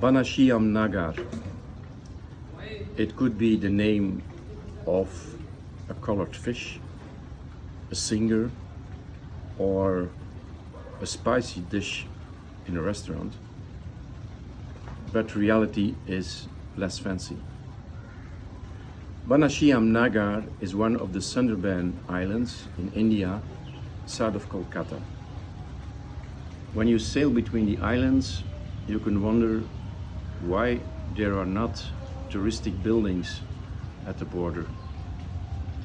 Banashiam Nagar. It could be the name of a colored fish, a singer, or a spicy dish in a restaurant. But reality is less fancy. Banashiam Nagar is one of the Sundarban islands in India, south of Kolkata. When you sail between the islands, you can wonder why there are not touristic buildings at the border,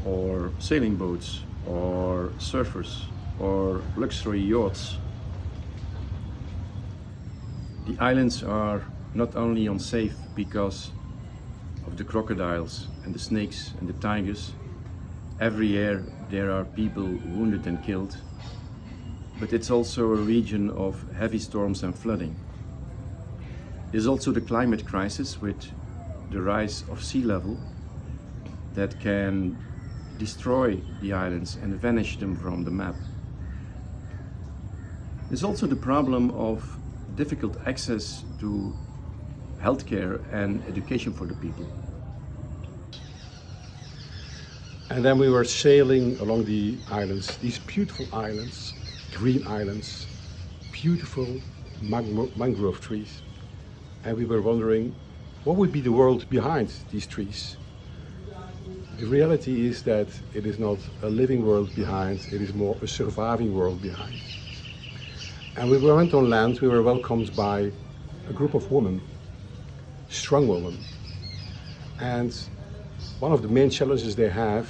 or sailing boats, or surfers, or luxury yachts. The islands are not only unsafe because of the crocodiles and the snakes and the tigers. Every year there are people wounded and killed, but it's also a region of heavy storms and flooding. There's also the climate crisis with the rise of sea level that can destroy the islands and vanish them from the map. There's also the problem of difficult access to healthcare and education for the people. And then we were sailing along the islands, these beautiful islands, green islands, beautiful mangrove trees. And we were wondering, what would be the world behind these trees? The reality is that it is not a living world behind, it is more a surviving world behind. And we went on land, we were welcomed by a group of women, strong women. And one of the main challenges they have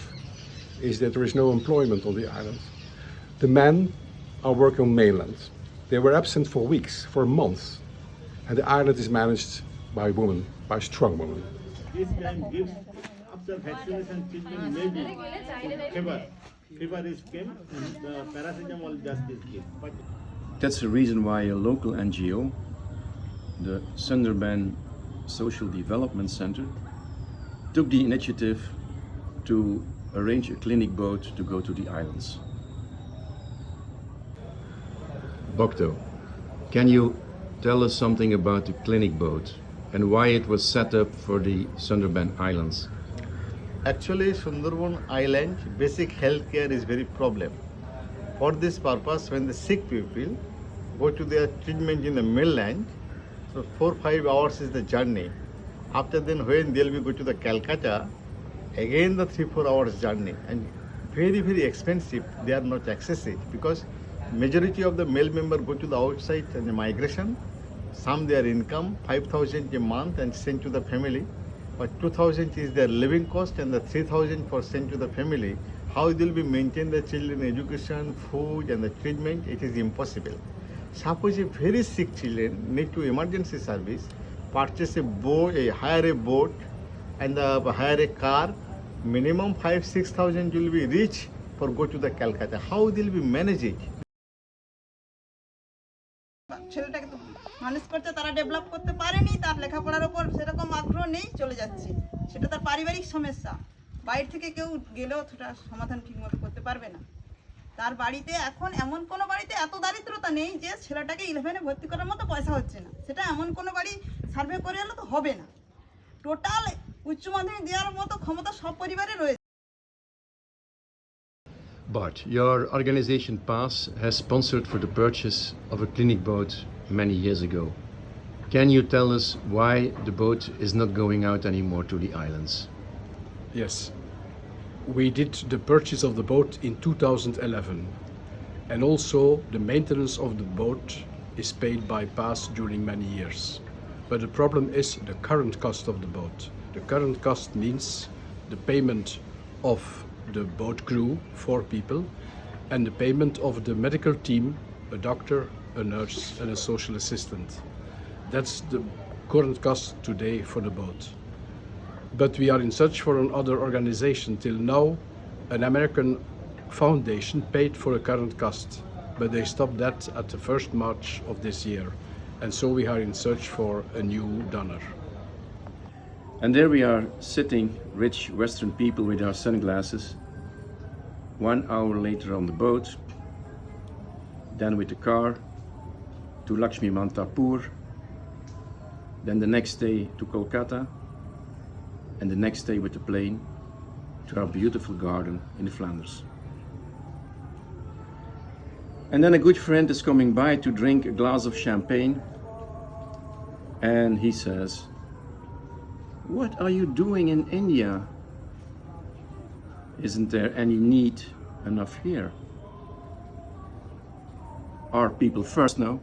is that there is no employment on the island. The men are working on mainland. They were absent for weeks, for months. And the island is managed by women, by strong women. This time gives after vaccination treatment maybe fever is came and the paracetamol just is given. But That's the reason why a local NGO, the Sundarban Social Development Center, took the initiative to arrange a clinic boat to go to the islands. Bokto, can you tell us something about the clinic boat and why it was set up for the Sundarban Islands? actually Sundarban island basic health care is very problem. For this purpose, when the sick people go to their treatment in the mainland, so 4-5 hours is the journey. After then when they'll be go to the Calcutta, again the 3-4 hours journey, and very expensive. They are not accessible because majority of the male member go to the outside and the migration. Some their income 5,000 a month and sent to the family, but 2,000 is their living cost and the 3,000 for sent to the family. How they will be maintain the children education, food and the treatment, it is impossible. Suppose a very sick children need to emergency service, purchase a boat, hire a boat and hire a car, minimum 5,000-6,000 will be reach for go to the Calcutta. How they will be manage it? ছেলেটাকে তো মানুষ করতে তারা develop করতে পারেনি, তার লেখাপড়ার উপর সেরকম আগ্রহ নেই, চলে যাচ্ছে। সেটা তার পারিবারিক সমস্যা, বাইরে থেকে কেউ গেলেও সেটা সমাধান ঠিকমতো করতে পারবে না। তার বাড়িতে এখন এমন কোনো বাড়িতে এত দারিদ্রতা নেই যে ছেলেটাকে 11-এ ভর্তি করার মতো পয়সা হচ্ছে না, সেটা এমন কোনো বাড়ি সার্ভে করে এলে তো হবে না। টোটাল উচ্চ মাধ্যমিক দেওয়ার মতো ক্ষমতা সব পরিবারে রয়েছে। But your organization PASS has sponsored for the purchase of a clinic boat many years ago. Can you tell us why the boat is not going out anymore to the islands? Yes, we did the purchase of the boat in 2011, and also the maintenance of the boat is paid by PASS during many years. But the problem is the current cost of the boat. The current cost means the payment of the boat crew, 4 people, and the payment of the medical team, a doctor, a nurse and a social assistant. That's the current cost today for the boat. But we are in search for another organization. Till now, an American foundation paid for the current cost, but they stopped that at the 1st March of this year. And so we are in search for a new donor. And there we are sitting, rich Western people with our sunglasses, 1 hour later on the boat, then with the car to Lakshmi Mantapur, then the next day to Kolkata, and the next day with the plane to our beautiful garden in the Flanders. And then a good friend is coming by to drink a glass of champagne, and he says, "What are you doing in India? Isn't there any need enough here? Our people first, no?"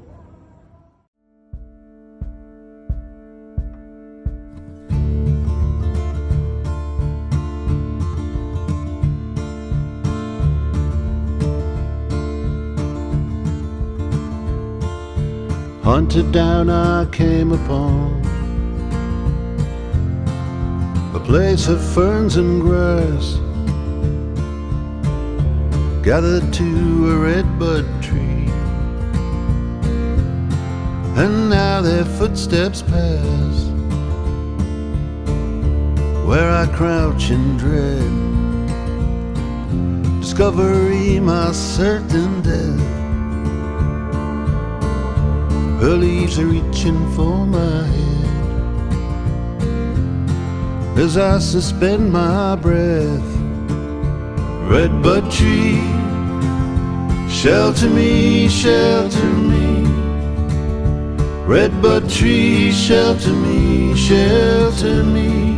Hunted down I came upon a place of ferns and grass, gathered to a redbud tree, and now their footsteps pass where I crouch in dread. Discovery, my certain death. Her leaves are reaching for my head as I suspend my breath. Redbud tree, shelter me, shelter me. Redbud tree, shelter me, shelter me.